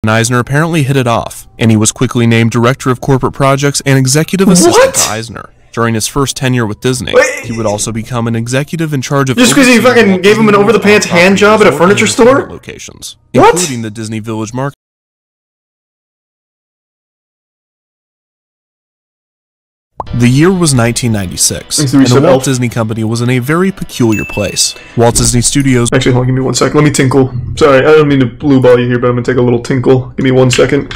Eisner apparently hit it off, and he was quickly named Director of Corporate Projects and Executive Assistant to Eisner. During his first tenure with Disney, he would also become an executive in charge of just because he fucking gave him an over-the-pants hand job at a furniture store? Locations, what? Including the Disney Village Market. The year was 1996, and the Walt Disney Company was in a very peculiar place. Walt Disney Studios... Actually, hold on, give me 1 second. Let me tinkle. Sorry, I don't mean to blue ball you here, but I'm gonna take a little tinkle. Give me 1 second.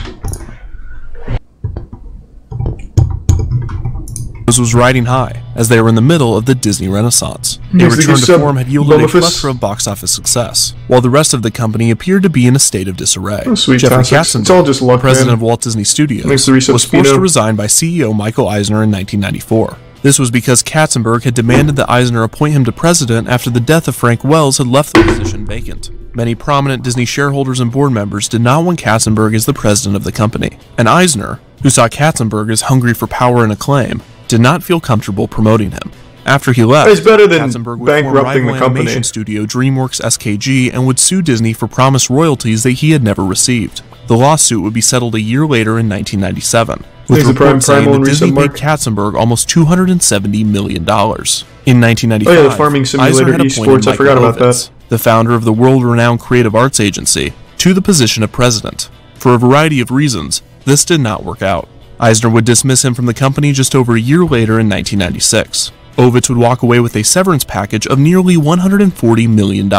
was riding high, as they were in the middle of the Disney Renaissance. A return to form had yielded a plethora of box office success, while the rest of the company appeared to be in a state of disarray. Jeffrey Katzenberg, president of Walt Disney Studios, was forced to resign by CEO Michael Eisner in 1994. This was because Katzenberg had demanded that Eisner appoint him to president after the death of Frank Wells had left the position vacant. Many prominent Disney shareholders and board members did not want Katzenberg as the president of the company, and Eisner, who saw Katzenberg as hungry for power and acclaim, did not feel comfortable promoting him. After he left, Katzenberg would form rival animation studio DreamWorks SKG and would sue Disney for promised royalties that he had never received. The lawsuit would be settled a year later in 1997, with reports saying that Disney paid Katzenberg almost $270 million. In 1995, Eisner had appointed Michael Ovitz, the founder of the world-renowned creative arts agency, to the position of president. For a variety of reasons, this did not work out. Eisner would dismiss him from the company just over a year later in 1996. Ovitz would walk away with a severance package of nearly $140 million.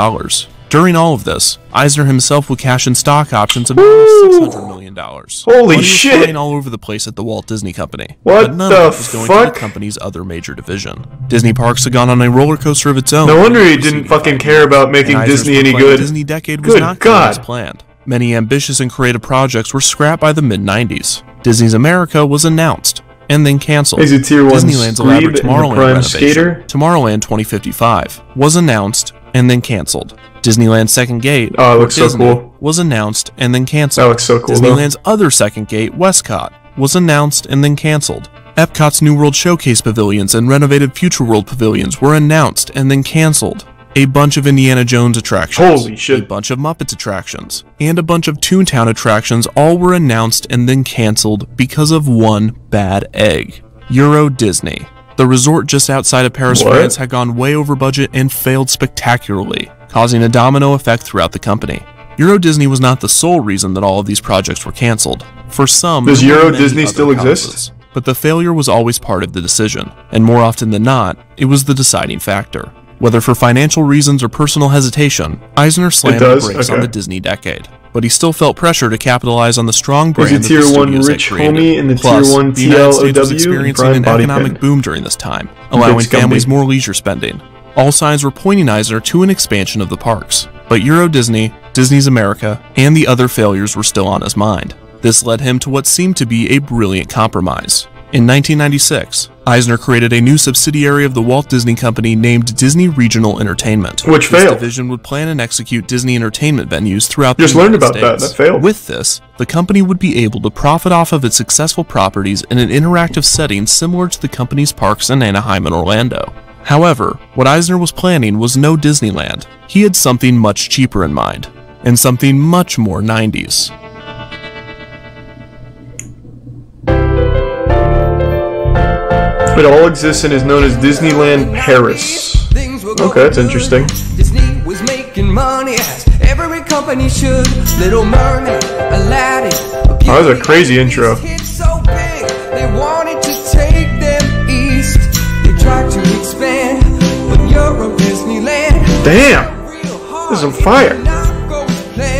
During all of this, Eisner himself would cash in stock options of nearly $600 million. Holy shit! Flying all over the place at the Walt Disney Company. What but none the of it was going to the company's other major division. Disney Parks had gone on a roller coaster of its own. No wonder he didn't fucking care about making Disney any good. The Disney decade was not going as planned. Many ambitious and creative projects were scrapped by the mid-90s. Disney's America was announced, and then cancelled. Disneyland's elaborate Tomorrowland renovation, Tomorrowland 2055, was announced, and then cancelled. Disneyland's second gate, was announced, and then cancelled. That looks so cool, Disneyland's other second gate, Westcott, was announced, and then cancelled. Epcot's New World Showcase pavilions and renovated Future World pavilions were announced, and then cancelled. A bunch of Indiana Jones attractions, holy shit, a bunch of Muppets attractions, and a bunch of Toontown attractions all were announced and then cancelled because of one bad egg. Euro Disney. The resort just outside of Paris, France had gone way over budget and failed spectacularly, causing a domino effect throughout the company. Euro Disney was not the sole reason that all of these projects were cancelled. For some, does Euro Disney still exist? But the failure was always part of the decision, and more often than not, it was the deciding factor. Whether for financial reasons or personal hesitation, Eisner slammed the brakes on the Disney decade, but he still felt pressure to capitalize on the strong brand that the studios had created. Plus, the United States was experiencing an economic boom during this time, allowing families more leisure spending. All signs were pointing Eisner to an expansion of the parks, but Euro Disney, Disney's America, and the other failures were still on his mind. This led him to what seemed to be a brilliant compromise. In 1996, Eisner created a new subsidiary of the Walt Disney Company named Disney Regional Entertainment. Which failed. This division would plan and execute Disney entertainment venues throughout the United States. Just learned about that failed. With this, the company would be able to profit off of its successful properties in an interactive setting similar to the company's parks in Anaheim and Orlando. However, what Eisner was planning was no Disneyland. He had something much cheaper in mind, and something much more 90s. It all exists and is known as Disneyland Paris. Okay, that's interesting. Disney was making money as every company should. Little Mermaid, Aladdin. Oh, that was a crazy intro. So big, they wanted to take them east. They tried to expand, but Euro Disneyland. Damn! This is on fire.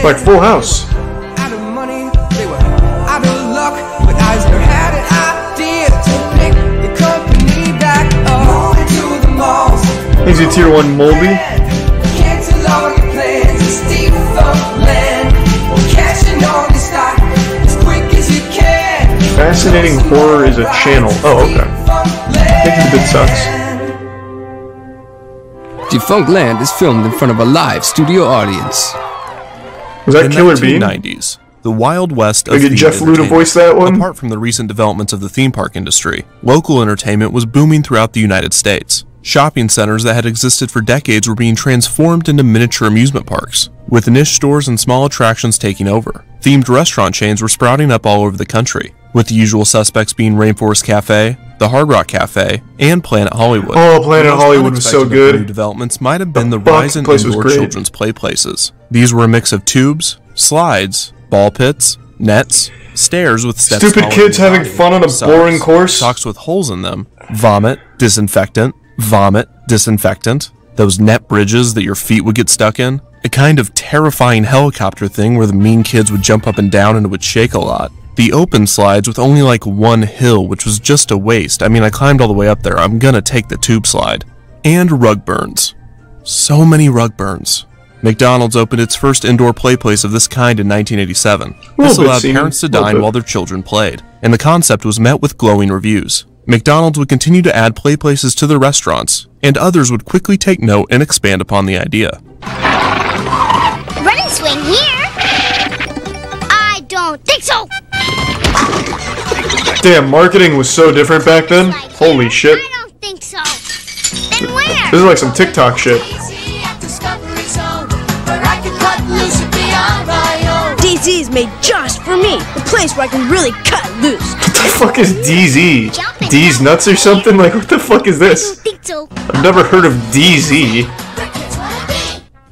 Like Full House. Out of money, they were out of luck, but Eisner had an idea to pick the company back up to the malls. Is it Tier 1 Molby? Cancel all your plans, it's Defunctland. Cashing all your stock as quick as you can. Fascinating Horror is a channel. Oh, okay. I think the bit sucks. Defunctland is filmed in front of a live studio audience. Was that Killer Bean? In the 1990s, the Wild West of themed Jeff Lu to voice that one? Apart from the recent developments of the theme park industry, local entertainment was booming throughout the United States. Shopping centers that had existed for decades were being transformed into miniature amusement parks, with niche stores and small attractions taking over. Themed restaurant chains were sprouting up all over the country, with the usual suspects being Rainforest Cafe, the Hard Rock Cafe, and Planet Hollywood. Oh, Planet Hollywood was so good. New developments might have been the rise in indoor children's play places. These were a mix of tubes, slides, ball pits, nets, stairs with steps. Stupid kids having fun on a boring course. Socks with holes in them. Vomit, disinfectant. Vomit, disinfectant. Those net bridges that your feet would get stuck in. A kind of terrifying helicopter thing where the mean kids would jump up and down and it would shake a lot. The open slides with only like one hill, which was just a waste. I mean, I climbed all the way up there. I'm gonna take the tube slide. And rug burns. So many rug burns. McDonald's opened its first indoor play place of this kind in 1987. This allowed parents to dine while their children played, and the concept was met with glowing reviews. McDonald's would continue to add play places to their restaurants, and others would quickly take note and expand upon the idea. Running swing here? I don't think so! Damn, marketing was so different back then. Holy shit. I don't think so. Then where? This is like some TikTok shit. DZ is made just for me. The place where I can really cut loose. What the fuck is DZ? D's nuts or something? Like, what the fuck is this? I don't think so. I've never heard of DZ.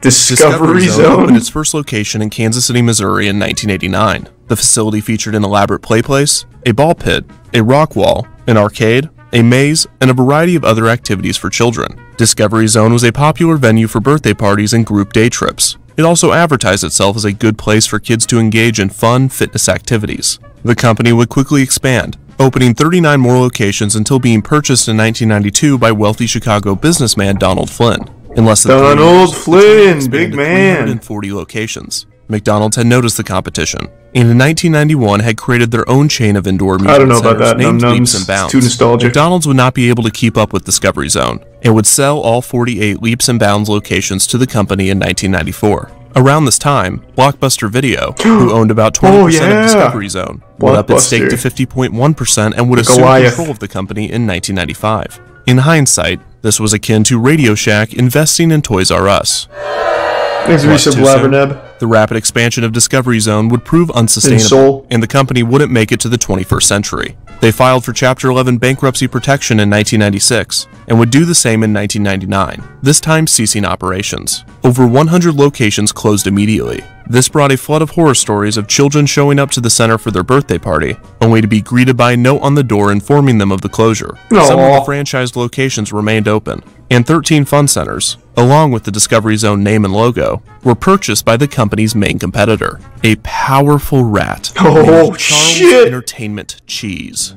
Discovery Zone opened its first location in Kansas City, Missouri in 1989. The facility featured an elaborate play place, a ball pit, a rock wall, an arcade, a maze, and a variety of other activities for children. Discovery Zone was a popular venue for birthday parties and group day trips. It also advertised itself as a good place for kids to engage in fun fitness activities. The company would quickly expand, opening 39 more locations until being purchased in 1992 by wealthy Chicago businessman Donald Flynn. In less than 3 years, Donald Flynn, big man. 340 locations. McDonald's had noticed the competition, and in 1991 had created their own chain of indoor amusement centers named Leaps and Bounds. Too nostalgic. McDonald's would not be able to keep up with Discovery Zone, and would sell all 48 Leaps and Bounds locations to the company in 1994. Around this time, Blockbuster Video, who owned about 20% of Discovery Zone, went up its stake to 50.1% and would assume control of the company in 1995. In hindsight, this was akin to Radio Shack investing in Toys R Us. The rapid expansion of Discovery Zone would prove unsustainable, and the company wouldn't make it to the 21st century. They filed for Chapter 11 bankruptcy protection in 1996, and would do the same in 1999, this time ceasing operations. Over 100 locations closed immediately. This brought a flood of horror stories of children showing up to the center for their birthday party, only to be greeted by a note on the door informing them of the closure. Some of the franchised locations remained open, and 13 fun centers, along with the Discovery Zone name and logo, were purchased by the company's main competitor, a powerful rat named Charles Entertainment Cheese.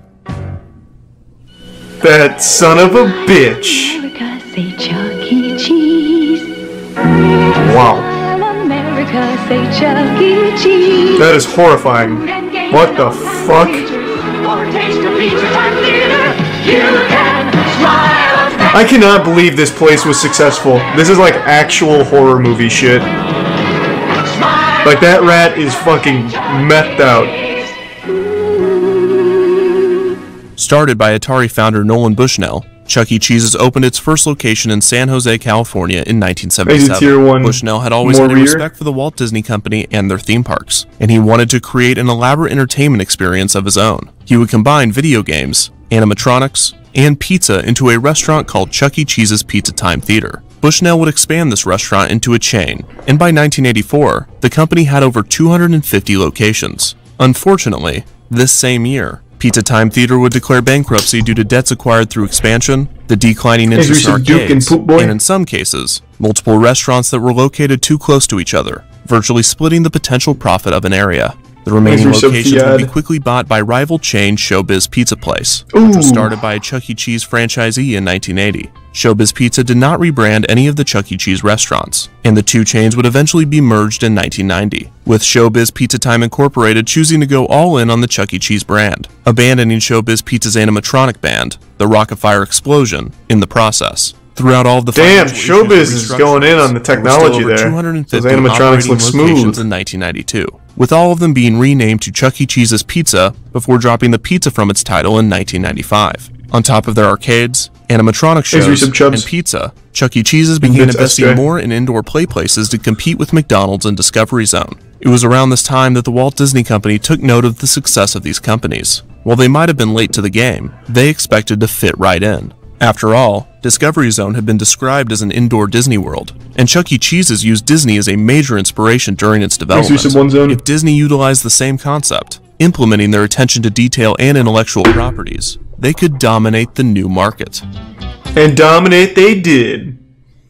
That son of a bitch. America, say Chuck E. Cheese. Wow. America, say Chuck E. Cheese. That is horrifying. What the fuck? I cannot believe this place was successful. This is like actual horror movie shit. Like, that rat is fucking methed out. Started by Atari founder Nolan Bushnell, Chuck E. Cheese's opened its first location in San Jose, California in 1977. Bushnell had always had a respect for the Walt Disney Company and their theme parks, and he wanted to create an elaborate entertainment experience of his own. He would combine video games, animatronics, and pizza into a restaurant called Chuck E. Cheese's Pizza Time Theater. Bushnell would expand this restaurant into a chain, and by 1984, the company had over 250 locations. Unfortunately, this same year, Pizza Time Theater would declare bankruptcy due to debts acquired through expansion, the declining interest in arcades, and in some cases, multiple restaurants that were located too close to each other, virtually splitting the potential profit of an area. The remaining locations would be quickly bought by rival chain Showbiz Pizza Place, which was started by a Chuck E. Cheese franchisee in 1980. Showbiz Pizza did not rebrand any of the Chuck E. Cheese restaurants, and the two chains would eventually be merged in 1990, with Showbiz Pizza Time Incorporated choosing to go all in on the Chuck E. Cheese brand, abandoning Showbiz Pizza's animatronic band, the Rockafire Explosion, in the process. Throughout all of the Showbiz is going in on the technology there. Those animatronics look smooth. In 1992, with all of them being renamed to Chuck E. Cheese's Pizza before dropping the pizza from its title in 1995. On top of their arcades, animatronic shows, and pizza, Chuck E. Cheese's began investing more in indoor play places to compete with McDonald's and Discovery Zone. It was around this time that the Walt Disney Company took note of the success of these companies. While they might have been late to the game, they expected to fit right in. After all, Discovery Zone had been described as an indoor Disney World, and Chuck E. Cheese's used Disney as a major inspiration during its development. If Disney utilized the same concept, implementing their attention to detail and intellectual properties, they could dominate the new market. And dominate they did.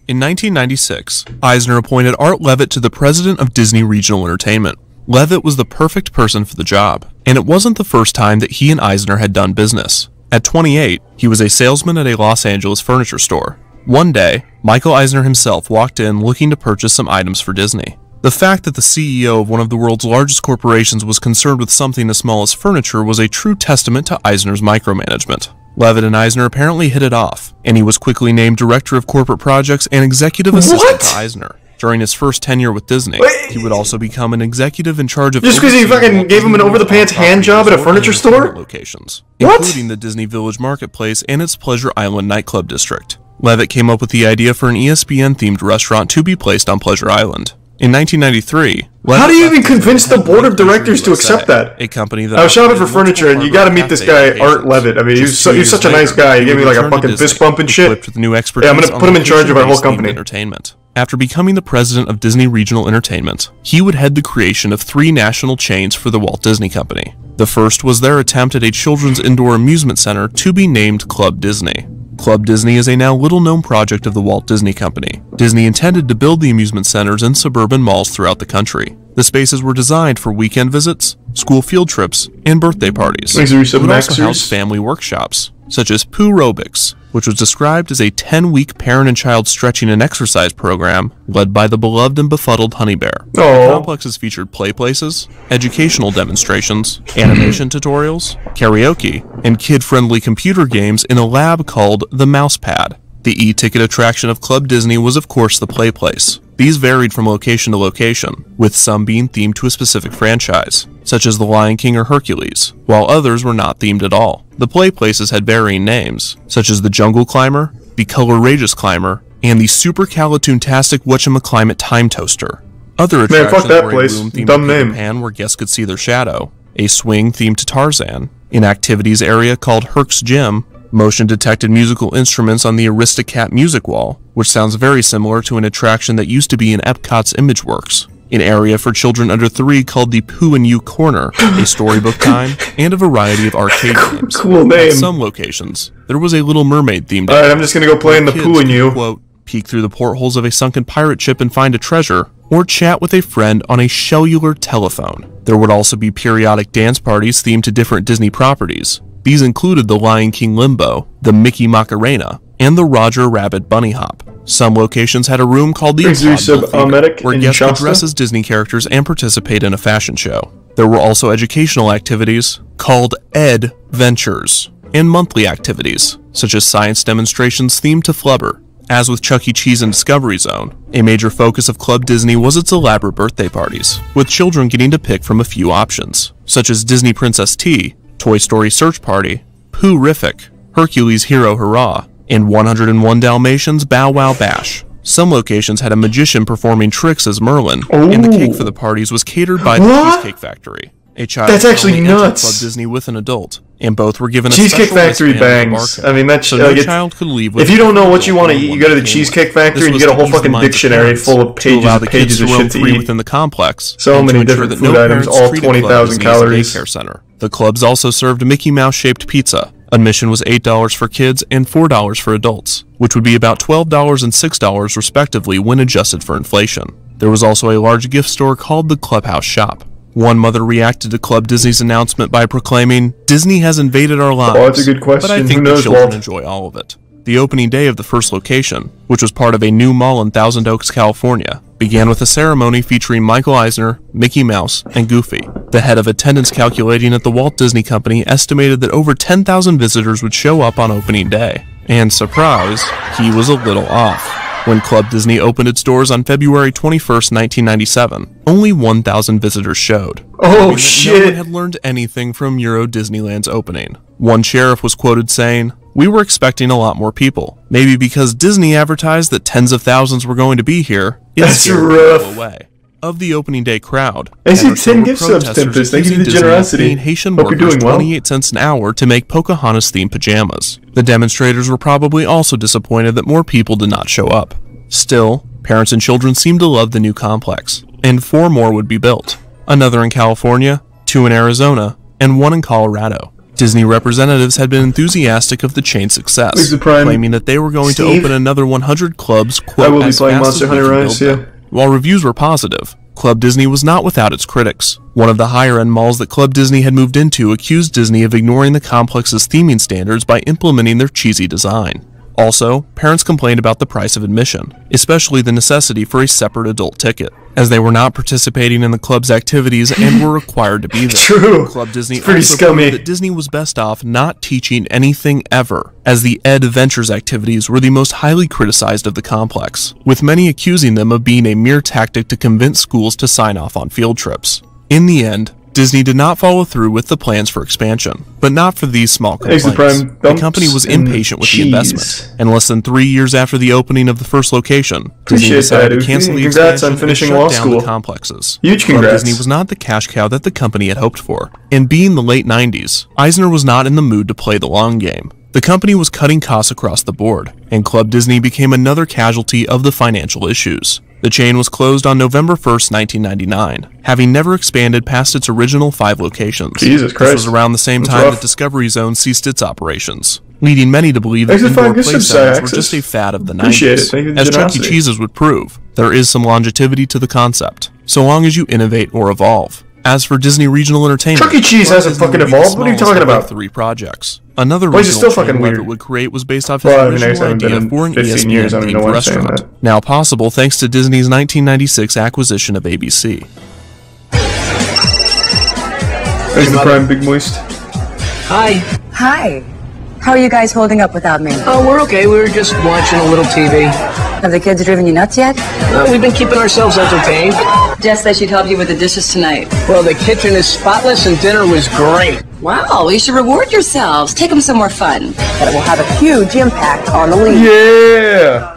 In 1996, Eisner appointed Art Levitt to the president of Disney Regional Entertainment. Levitt was the perfect person for the job, and it wasn't the first time that he and Eisner had done business. At 28, he was a salesman at a Los Angeles furniture store. One day, Michael Eisner himself walked in looking to purchase some items for Disney. The fact that the CEO of one of the world's largest corporations was concerned with something as small as furniture was a true testament to Eisner's micromanagement. Levitt and Eisner apparently hit it off, and he was quickly named Director of Corporate Projects and Executive Assistant to Eisner. During his first tenure with Disney, he would also become an executive in charge of just because he fucking gave him an over-the-pants hand job at a furniture store? Locations, including the Disney Village Marketplace and its Pleasure Island nightclub district. Levitt came up with the idea for an ESPN-themed restaurant to be placed on Pleasure Island. In 1993, how do you even convince the board of directors to accept that? A company that I was shopping for furniture, and you got to meet this guy, Art Levitt. I mean, he's such a nice guy. He gave me like a fucking fist bump and shit. Yeah, I'm gonna put him in charge of our whole company. Entertainment. After becoming the president of Disney Regional Entertainment, he would head the creation of 3 national chains for the Walt Disney Company. The first was their attempt at a children's indoor amusement center to be named Club Disney. Club Disney is a now little-known project of the Walt Disney Company. Disney intended to build the amusement centers in suburban malls throughout the country. The spaces were designed for weekend visits, school field trips, and birthday parties. It would also house family workshops, such as Pooh Aerobics, which was described as a 10-week parent and child stretching and exercise program led by the beloved and befuddled Honey Bear. The complexes featured play places, educational demonstrations, animation tutorials, karaoke, and kid-friendly computer games in a lab called the Mouse Pad. The e-ticket attraction of Club Disney was of course the play place. These varied from location to location, with some being themed to a specific franchise, such as The Lion King or Hercules, while others were not themed at all. The play places had varying names, such as the Jungle Climber, the Color-Rageous Climber, and the Supercalitoontastic Whatchamaclimate Time Toaster. Other attractions were a room themed to Peter Pan where guests could see their shadow, a swing themed to Tarzan, an activities area called Herc's Gym, motion-detected musical instruments on the Aristocat Music Wall, which sounds very similar to an attraction that used to be in Epcot's Imageworks, an area for children under 3 called the Pooh and You Corner, a storybook time, and a variety of arcade games. Cool name. At some locations, there was a Little Mermaid themed area. Alright, I'm just gonna go play in the Pooh and You. Quote, peek through the portholes of a sunken pirate ship and find a treasure, or chat with a friend on a cellular telephone. There would also be periodic dance parties themed to different Disney properties. These included the Lion King Limbo, the Mickey Macarena, and the Roger Rabbit Bunny Hop. Some locations had a room called the Theater, where guests could dress as Disney characters and participate in a fashion show. There were also educational activities called Ed Ventures, and monthly activities, such as science demonstrations themed to Flubber. As with Chuck E. Cheese and Discovery Zone, a major focus of Club Disney was its elaborate birthday parties, with children getting to pick from a few options, such as Disney Princess Tea, Toy Story Search Party, Pooh-rific, Hercules Hero Hurrah, and 101 Dalmatians Bow Wow Bash. Some locations had a magician performing tricks as Merlin, and the cake for the parties was catered by the Cheesecake Factory. A child That's actually nuts. Club Disney with an adult, and both were given a Cheesecake Factory bangs. I mean, that's so no child could leave. If you don't know what you want to eat, you go to the Cheesecake Factory and you get a whole fucking dictionary full of pages and pages of shit to eat within the complex. So many different food items, all 20,000 calories. Center. The clubs also served Mickey Mouse-shaped pizza. Admission was $8 for kids and $4 for adults, which would be about $12 and $6 respectively when adjusted for inflation. There was also a large gift store called the Clubhouse Shop. One mother reacted to Club Disney's announcement by proclaiming, "Disney has invaded our lives." Oh, that's a good question. But I think the children enjoy all of it. The opening day of the first location, which was part of a new mall in Thousand Oaks, California, began with a ceremony featuring Michael Eisner, Mickey Mouse, and Goofy. The head of attendance calculating at the Walt Disney Company estimated that over 10,000 visitors would show up on opening day. And surprise, he was a little off. When Club Disney opened its doors on February 21st, 1997, only 1,000 visitors showed. Oh, shit! No one had learned anything from Euro Disneyland's opening. One sheriff was quoted saying, "We were expecting a lot more people. Maybe because Disney advertised that tens of thousands were going to be here, that's rough. Go away." Of the opening day crowd, I see 10 gift subs, Tempest. Thank you for the generosity. Haitian workers 28 cents an hour to make Pocahontas-themed pajamas. The demonstrators were probably also disappointed that more people did not show up. Still, parents and children seemed to love the new complex, and 4 more would be built. Another in California, 2 in Arizona, and 1 in Colorado. Disney representatives had been enthusiastic of the chain's success, claiming that they were going to open another 100 clubs, quote, I will be playing Monster Hunter Rise, yeah. While reviews were positive, Club Disney was not without its critics. One of the higher-end malls that Club Disney had moved into accused Disney of ignoring the complex's theming standards by implementing their cheesy design. Also, parents complained about the price of admission, especially the necessity for a separate adult ticket, as they were not participating in the club's activities and were required to be there. True. Club Disney it's pretty also scummy. proved that Disney was best off not teaching anything ever, as the Ed Ventures activities were the most highly criticized of the complex, with many accusing them of being a mere tactic to convince schools to sign off on field trips. In the end, Disney did not follow through with the plans for expansion, but not for these small complaints. The company was impatient with the investment, and less than 3 years after the opening of the first location, Disney decided to cancel the expansion and shut down the complexes. Huge congrats. Disney was not the cash cow that the company had hoped for, and being the late 90s, Eisner was not in the mood to play the long game. The company was cutting costs across the board, and Club Disney became another casualty of the financial issues. The chain was closed on November 1st, 1999, having never expanded past its original 5 locations. Jesus Christ. This was around the same time that Discovery Zone ceased its operations, leading many to believe that indoor play centers were just a fad of the 90s. As Chuck E. Cheese's would prove, there is some longevity to the concept, so long as you innovate or evolve. As for Disney Regional Entertainment, Chuck E. Cheese hasn't fucking evolved. What are you talking about? 3 projects. Another regional chain Levitt would create was based off his original idea for an ESPN-themed restaurant, now possible thanks to Disney's 1996 acquisition of ABC. There's the Prime Big Moist. Hi. Hi. How are you guys holding up without me? Oh, we're okay. We were just watching a little TV. Have the kids driven you nuts yet? We've been keeping ourselves entertained. Jess said she'd help you with the dishes tonight. Well, the kitchen is spotless and dinner was great. Wow, you should reward yourselves. Take them somewhere fun. But it will have a huge impact on the league. Yeah!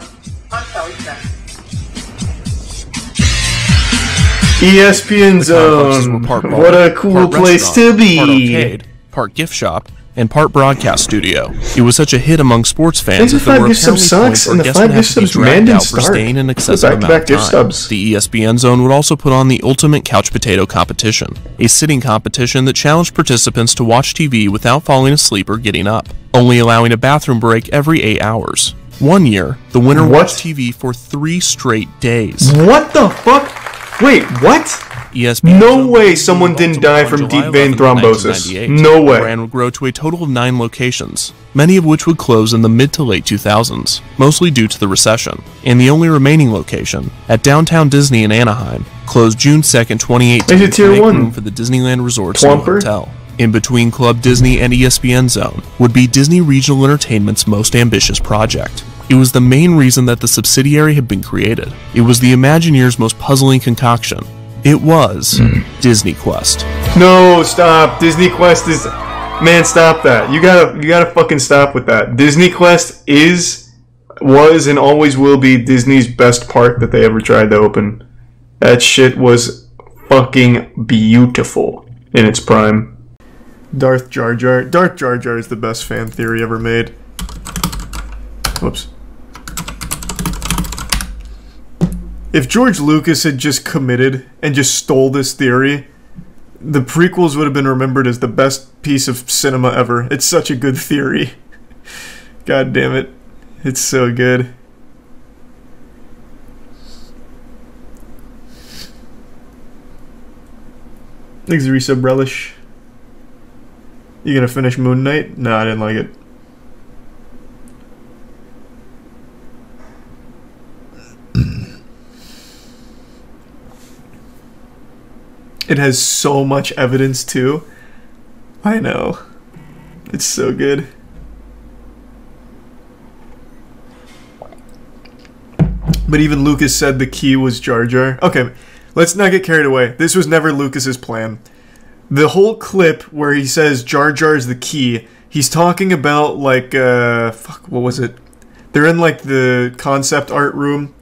ESPN Zone. What a cool place to be. Part arcade, part gift shop, and part broadcast studio. It was such a hit among sports fans that there were apparently points where guests would have to be dragged out for staying an excessive amount of time. The ESPN Zone would also put on the ultimate couch potato competition, a sitting competition that challenged participants to watch TV without falling asleep or getting up, only allowing a bathroom break every 8 hours. One year, the winner watched TV for 3 straight days. What the fuck? Wait, what? ESPN no way someone didn't die from deep vein thrombosis. No way. The brand would grow to a total of 9 locations, many of which would close in the mid to late 2000s, mostly due to the recession. And the only remaining location, at Downtown Disney in Anaheim, closed June 2nd, 2018 to make room for the Disneyland Resort's new hotel. In between Club Disney and ESPN Zone would be Disney Regional Entertainment's most ambitious project. It was the main reason that the subsidiary had been created. It was the Imagineers' most puzzling concoction. It was Disney Quest. No, stop. Disney Quest is... Man, stop that. You gotta fucking stop with that. Disney Quest was, and always will be Disney's best park that they ever tried to open. That shit was fucking beautiful in its prime. Darth Jar Jar. Darth Jar Jar is the best fan theory ever made. Whoops. If George Lucas had just committed and just stole this theory, the prequels would have been remembered as the best piece of cinema ever. It's such a good theory. God damn it. It's so good. Thanks, Resub Relish. You gonna finish Moon Knight? No, I didn't like it. It has so much evidence too. I know. It's so good. But even Lucas said the key was Jar Jar. Okay, let's not get carried away. This was never Lucas's plan. The whole clip where he says Jar Jar is the key He's talking about, like, fuck, what was it? They're in, like, the concept art room,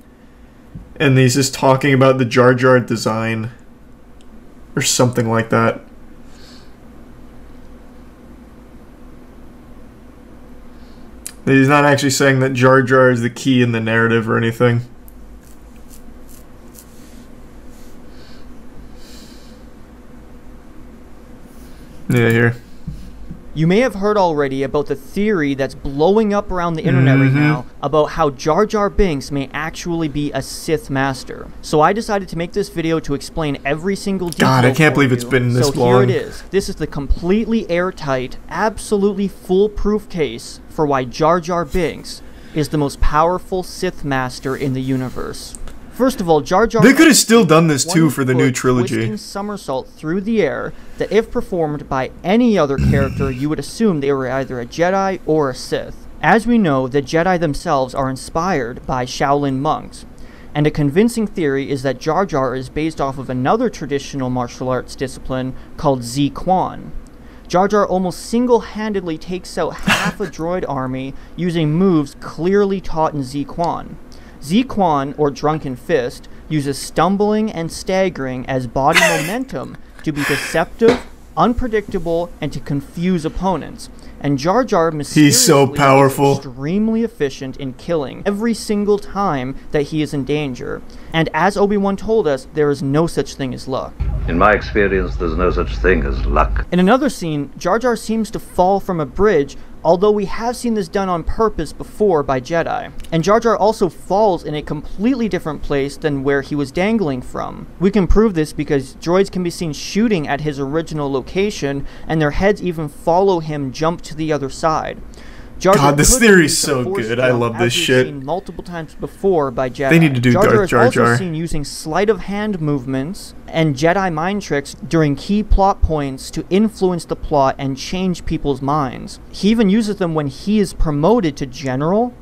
and he's just talking about the Jar Jar design, or something like that. He's not actually saying that Jar Jar is the key in the narrative or anything. Yeah, here. You may have heard already about the theory that's blowing up around the internet right now about how Jar Jar Binks may actually be a Sith Master. So I decided to make this video to explain every single detail. God, I can't believe it's been this long. So here it is. This is the completely airtight, absolutely foolproof case for why Jar Jar Binks is the most powerful Sith Master in the universe. First of all, Jar Jar... They could have still done this too for the new trilogy. Twisting somersault through the air that if performed by any other character, you would assume they were either a Jedi or a Sith. As we know, the Jedi themselves are inspired by Shaolin monks. And a convincing theory is that Jar Jar is based off of another traditional martial arts discipline called Zi-Quan. Jar Jar almost single-handedly takes out half a droid army using moves clearly taught in Zi-Quan. Zi-Quan, or Drunken Fist, uses stumbling and staggering as body momentum to be deceptive, unpredictable, and to confuse opponents. And Jar Jar mysteriously so powerful. is extremely efficient in killing every single time that he is in danger. And as Obi-Wan told us, there is no such thing as luck. In my experience, there's no such thing as luck. In another scene, Jar Jar seems to fall from a bridge, although we have seen this done on purpose before by Jedi. And Jar Jar also falls in a completely different place than where he was dangling from. We can prove this because droids can be seen shooting at his original location, and their heads even follow him jump to the other side. Jar Jar God, this theory's so good. I love this shit. Seen multiple times before by Jedi. They need to do Jar Jar Darth Jar Jar. is also seen using sleight of hand movements and Jedi mind tricks during key plot points to influence the plot and change people's minds. He even uses them when he is promoted to general,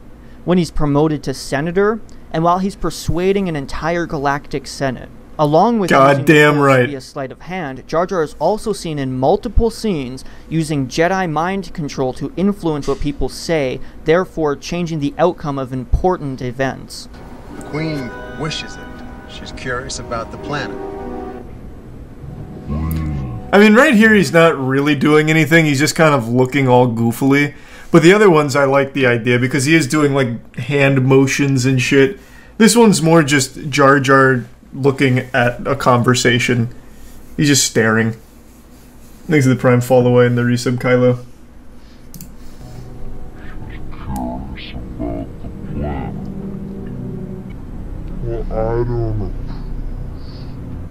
when he's promoted to senator, and while he's persuading an entire galactic senate. Along with goddamn right via sleight of hand, Jar Jar is also seen in multiple scenes using Jedi mind control to influence what people say, therefore changing the outcome of important events. The Queen wishes it. She's curious about the planet. I mean, right here he's not really doing anything, he's just kind of looking all goofily. But the other ones I like the idea because he is doing like hand motions and shit. This one's more just Jar Jar looking at a conversation. He's just staring. Thanks to the Prime fall away and the resub Kylo.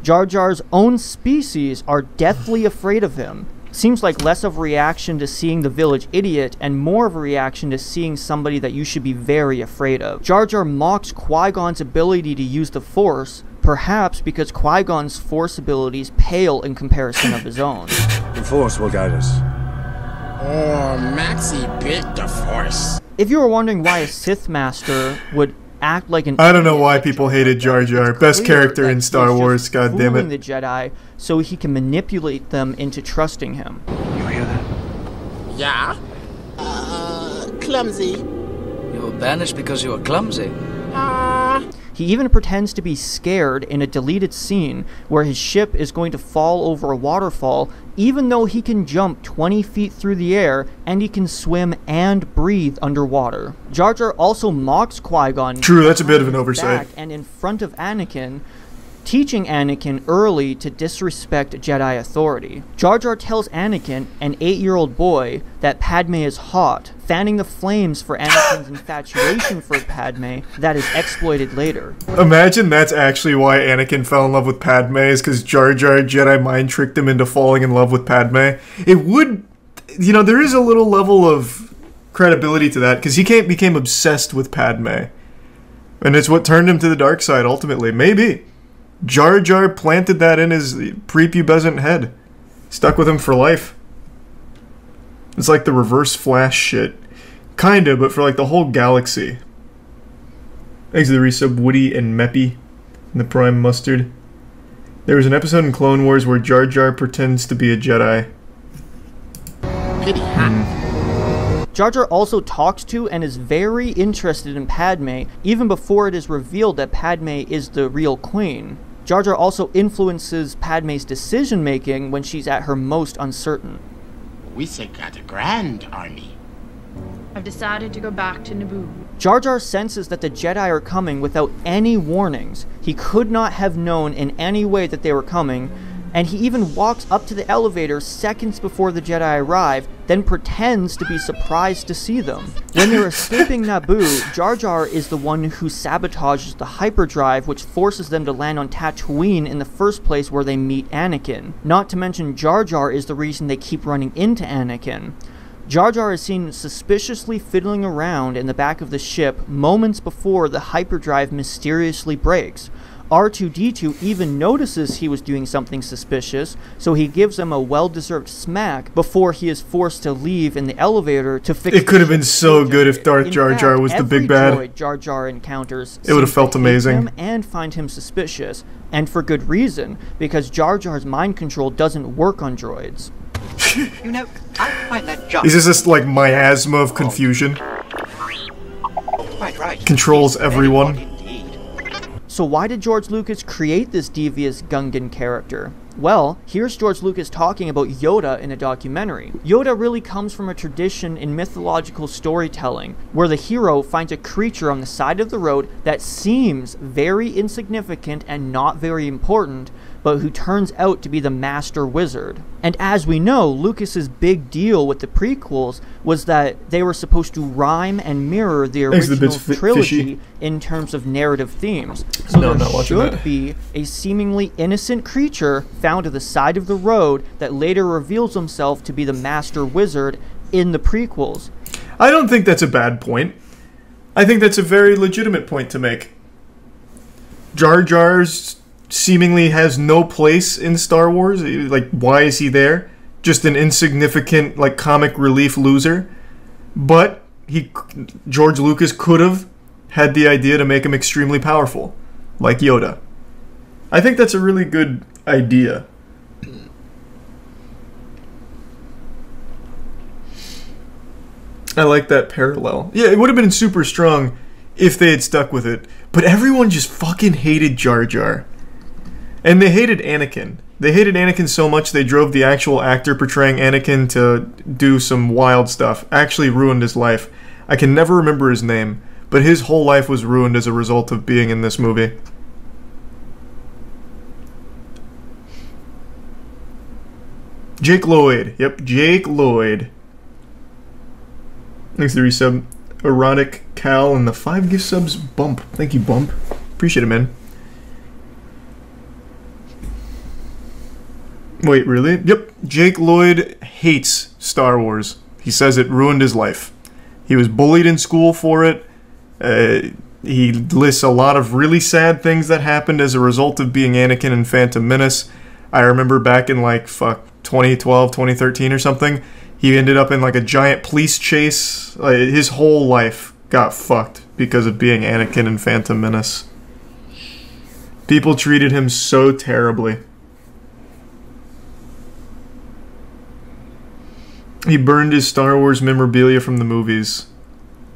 Jar Jar's own species are deathly afraid of him. Seems like less of a reaction to seeing the village idiot and more of a reaction to seeing somebody that you should be very afraid of. Jar Jar mocks Qui-Gon's ability to use the Force, perhaps because Qui-Gon's Force abilities pale in comparison of his own. The Force will guide us. Oh, Maxie bit the Force. If you were wondering why a Sith Master would act like an... I don't know why people hated Jar Jar. Best character in Star Wars, goddammit. The Jedi so he can manipulate them into trusting him. You hear that? Yeah? Clumsy. You were banished because you were clumsy. He even pretends to be scared in a deleted scene where his ship is going to fall over a waterfall, even though he can jump 20 feet through the air and he can swim and breathe underwater. Jar Jar also mocks Qui-Gon. True, that's a bit of an oversight. And in front of Anakin, teaching Anakin early to disrespect Jedi authority. Jar Jar tells Anakin, an 8-year-old boy, that Padme is hot, fanning the flames for Anakin's infatuation for Padme that is exploited later. Imagine that's actually why Anakin fell in love with Padme, is because Jar Jar Jedi mind tricked him into falling in love with Padme. It would, you know, there is a little level of credibility to that, because he became obsessed with Padme. And it's what turned him to the dark side, ultimately. Maybe. Jar Jar planted that in his prepubescent head. Stuck with him for life. It's like the reverse Flash shit. Kinda, but for like the whole galaxy. Thanks to the resub Woody and Meppy and the Prime Mustard. There was an episode in Clone Wars where Jar Jar pretends to be a Jedi. Pity, huh? Jar Jar also talks to and is very interested in Padme, even before it is revealed that Padme is the real queen. Jar Jar also influences Padme's decision-making when she's at her most uncertain. We got a grand army. I've decided to go back to Naboo. Jar Jar senses that the Jedi are coming without any warnings. He could not have known in any way that they were coming, and he even walks up to the elevator seconds before the Jedi arrive, then pretends to be surprised to see them. When they're escaping Naboo, Jar Jar is the one who sabotages the hyperdrive, which forces them to land on Tatooine in the first place where they meet Anakin. Not to mention Jar Jar is the reason they keep running into Anakin. Jar Jar is seen suspiciously fiddling around in the back of the ship moments before the hyperdrive mysteriously breaks. R2-D2 even notices he was doing something suspicious, so he gives him a well-deserved smack before he is forced to leave in the elevator to fix it. Could have been so good if Darth Jar Jar was the big bad. Every droid Jar Jar encounters it would have felt amazing him and find him suspicious, and for good reason, because Jar Jar's mind control doesn't work on droids. You know, I find that job. Is this like miasma of confusion? Right. Controls everyone. So why did George Lucas create this devious Gungan character? Well, here's George Lucas talking about Yoda in a documentary. Yoda really comes from a tradition in mythological storytelling, where the hero finds a creature on the side of the road that seems very insignificant and not very important, but who turns out to be the master wizard. And as we know, Lucas's big deal with the prequels was that they were supposed to rhyme and mirror the original trilogy in terms of narrative themes. So there should be a seemingly innocent creature found at the side of the road that later reveals himself to be the master wizard in the prequels. I don't think that's a bad point. I think that's a very legitimate point to make. Jar Jar's seemingly has no place in Star Wars. Like, why is he there? Just an insignificant, like, comic relief loser. But George Lucas could have had the idea to make him extremely powerful, like Yoda. I think that's a really good idea. I like that parallel. Yeah, it would have been super strong if they had stuck with it. But everyone just fucking hated Jar Jar. And they hated Anakin. They hated Anakin so much they drove the actual actor portraying Anakin to do some wild stuff. Actually ruined his life. I can never remember his name, but his whole life was ruined as a result of being in this movie. Jake Lloyd. Yep, Jake Lloyd. Thanks for the resub. Erotic Cal and the 5 gift subs. Bump. Thank you, Bump. Appreciate it, man. Wait, really? Yep. Jake Lloyd hates Star Wars. He says it ruined his life. He was bullied in school for it. He lists a lot of really sad things that happened as a result of being Anakin in Phantom Menace. I remember back in, like, 2012, 2013 or something, he ended up in, like, a giant police chase. His whole life got fucked because of being Anakin in Phantom Menace. People treated him so terribly. He burned his Star Wars memorabilia from the movies.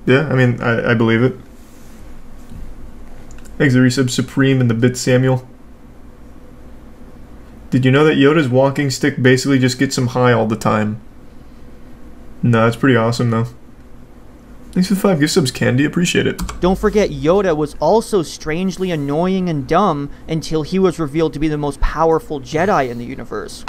Yeah, I mean, I believe it. Thanks to resub Supreme and the Bit Samuel. Did you know that Yoda's walking stick basically just gets him high all the time? No, that's pretty awesome though. Thanks for the 5 gift subs, Candy. Appreciate it. Don't forget, Yoda was also strangely annoying and dumb until he was revealed to be the most powerful Jedi in the universe.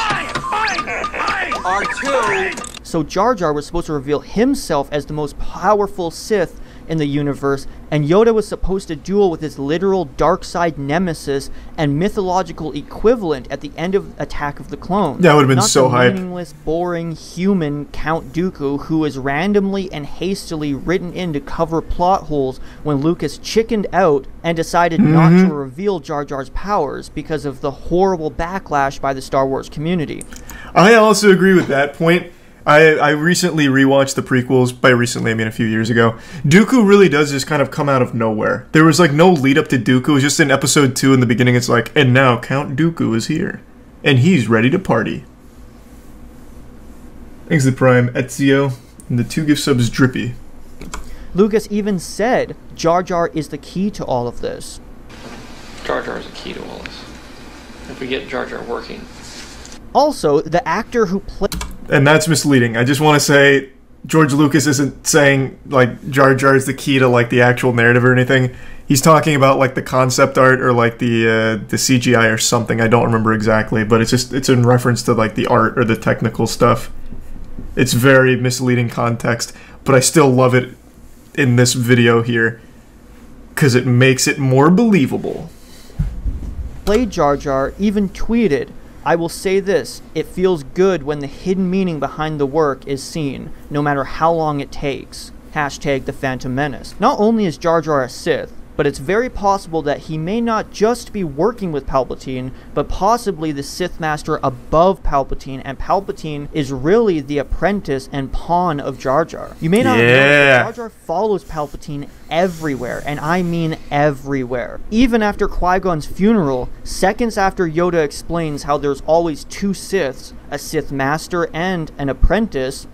R2! So Jar Jar was supposed to reveal himself as the most powerful Sith in the universe, and Yoda was supposed to duel with his literal dark side nemesis and mythological equivalent at the end of Attack of the Clones. That would have been so hype. Not the meaningless, boring human Count Dooku who was randomly and hastily written in to cover plot holes when Lucas chickened out and decided not to reveal Jar Jar's powers because of the horrible backlash by the Star Wars community. I also agree with that point. I recently rewatched the prequels. By recently, I mean a few years ago. Dooku really does just kind of come out of nowhere. There was like no lead up to Dooku. It was just in episode 2 in the beginning. It's like, and now Count Dooku is here. And he's ready to party. Thanks to Prime Ezio. And the 2 gift subs Drippy. Lucas even said Jar Jar is the key to all of this. Jar Jar is the key to all this. If we get Jar Jar working. Also, the actor who played... And that's misleading. I just want to say, George Lucas isn't saying, like, Jar Jar is the key to, like, the actual narrative or anything. He's talking about, like, the concept art or, like, the CGI or something. I don't remember exactly, but it's in reference to, like, the art or the technical stuff. It's very misleading context, but I still love it in this video here because it makes it more believable. Played Jar Jar even tweeted, "I will say this, it feels good when the hidden meaning behind the work is seen, no matter how long it takes. Hashtag the Phantom Menace." Not only is Jar Jar a Sith, but it's very possible that he may not just be working with Palpatine, but possibly the Sith Master above Palpatine, and Palpatine is really the apprentice and pawn of Jar Jar. You may not know that Jar Jar follows Palpatine everywhere, and I mean everywhere. Even after Qui-Gon's funeral, seconds after Yoda explains how there's always 2 Siths, a Sith Master and an apprentice,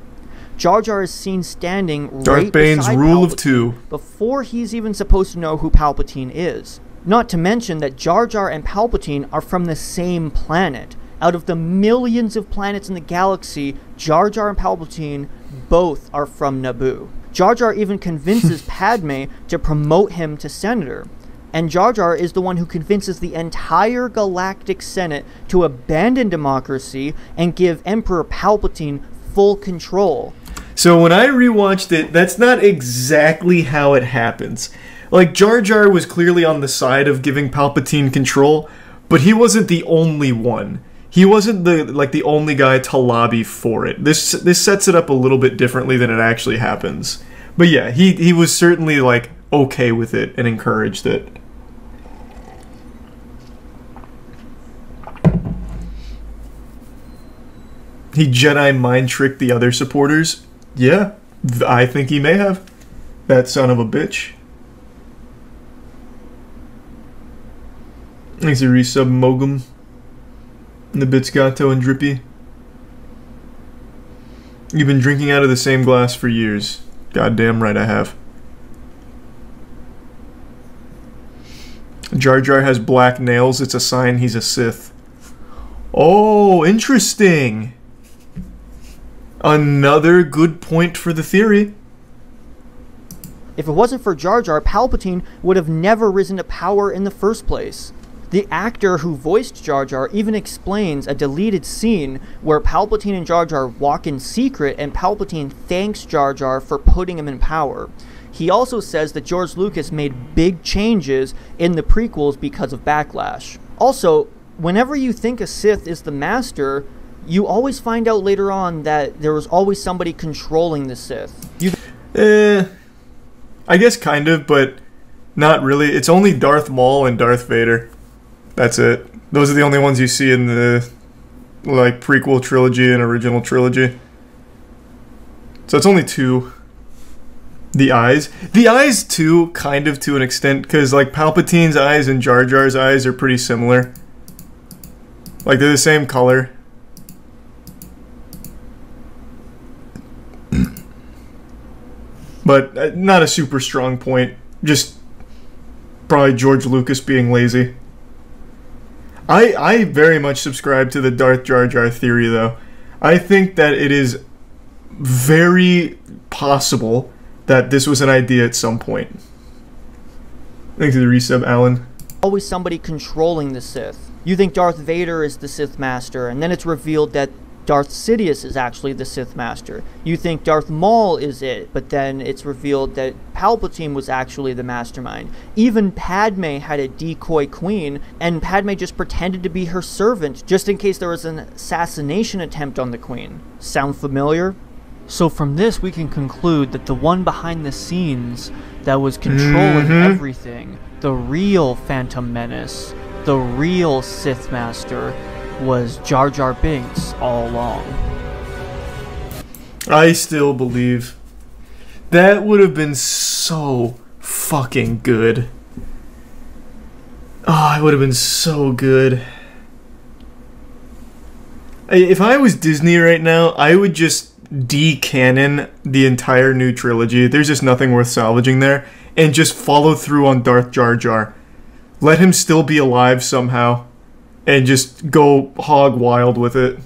Jar Jar is seen standing right Bane's beside rule Palpatine of 2 before he's even supposed to know who Palpatine is. Not to mention that Jar Jar and Palpatine are from the same planet. Out of the millions of planets in the galaxy, Jar Jar and Palpatine both are from Naboo. Jar Jar even convinces Padme to promote him to senator. And Jar Jar is the one who convinces the entire Galactic Senate to abandon democracy and give Emperor Palpatine full control. So when I rewatched it, that's not exactly how it happens. Like, Jar Jar was clearly on the side of giving Palpatine control, but he wasn't the only one. He wasn't the only guy to lobby for it. This sets it up a little bit differently than it actually happens. But yeah, he was certainly, like, okay with it and encouraged it. He Jedi mind tricked the other supporters? Yeah, I think he may have. That son of a bitch. Thanks to resub Mogum. And the Bitsgato and Drippy. You've been drinking out of the same glass for years. Goddamn right I have. Jar Jar has black nails. It's a sign he's a Sith. Oh, interesting. Another good point for the theory. If it wasn't for Jar Jar, Palpatine would have never risen to power in the first place. The actor who voiced Jar Jar even explains a deleted scene where Palpatine and Jar Jar walk in secret and Palpatine thanks Jar Jar for putting him in power. He also says that George Lucas made big changes in the prequels because of backlash. Also, whenever you think a Sith is the master, you always find out later on that there was always somebody controlling the Sith. I guess kind of, but not really. It's only Darth Maul and Darth Vader. That's it. Those are the only ones you see in the, like, prequel trilogy and original trilogy. So it's only 2. The eyes. The eyes, too, kind of to an extent, because, like, Palpatine's eyes and Jar Jar's eyes are pretty similar. Like, they're the same color. But not a super strong point. Just probably George Lucas being lazy. I very much subscribe to the Darth Jar Jar theory, though. I think that it is very possible that this was an idea at some point. Thanks to the resub, Alan. Always somebody controlling the Sith. You think Darth Vader is the Sith Master, and then it's revealed that Darth Sidious is actually the Sith Master. You think Darth Maul is it, but then it's revealed that Palpatine was actually the mastermind. Even Padme had a decoy queen, and Padme just pretended to be her servant, just in case there was an assassination attempt on the queen. Sound familiar? So from this we can conclude that the one behind the scenes that was controlling everything, the real Phantom Menace, the real Sith Master, was Jar Jar Binks all along. I still believe. That would have been so fucking good. Oh, it would have been so good. If I was Disney right now, I would just de-canon the entire new trilogy. There's just nothing worth salvaging there. And just follow through on Darth Jar Jar. Let him still be alive somehow. And just go hog wild with it.